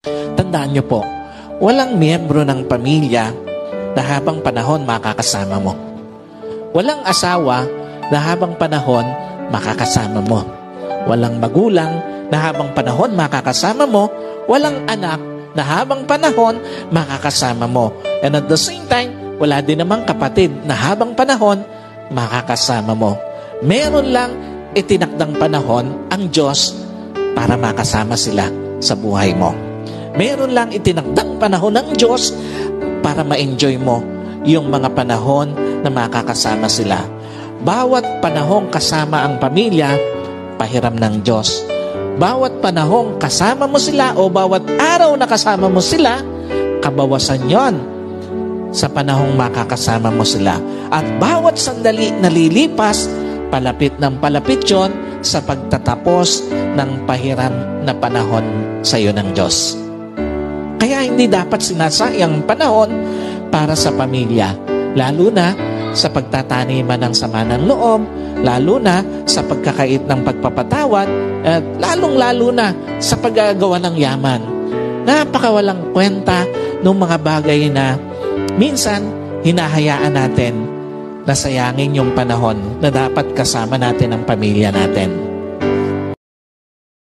Tandaan niyo po, walang miyembro ng pamilya na habang panahon makakasama mo. Walang asawa na habang panahon makakasama mo. Walang magulang na habang panahon makakasama mo. Walang anak na habang panahon makakasama mo. And at the same time, wala din namang kapatid na habang panahon makakasama mo. Meron lang itinakdang panahon ang Diyos para makasama sila sa buhay mo. Meron lang itinakdang panahon ng Diyos para ma-enjoy mo yung mga panahon na makakasama sila. Bawat panahong kasama ang pamilya, pahiram ng Diyos. Bawat panahong kasama mo sila o bawat araw na kasama mo sila, kabawasan yon sa panahong makakasama mo sila. At bawat sandali na lilipas, palapit ng palapit yon sa pagtatapos ng pahiram na panahon sa iyo ng Diyos. Kaya hindi dapat sinasayang panahon para sa pamilya, lalo na sa pagtataniman ng sama ng loob, lalo na sa pagkakait ng pagpapatawad, at lalong-lalo na sa paggagawa ng yaman. Napakawalang kwenta ng mga bagay na minsan hinahayaan natin na sayangin yung panahon na dapat kasama natin ang pamilya natin.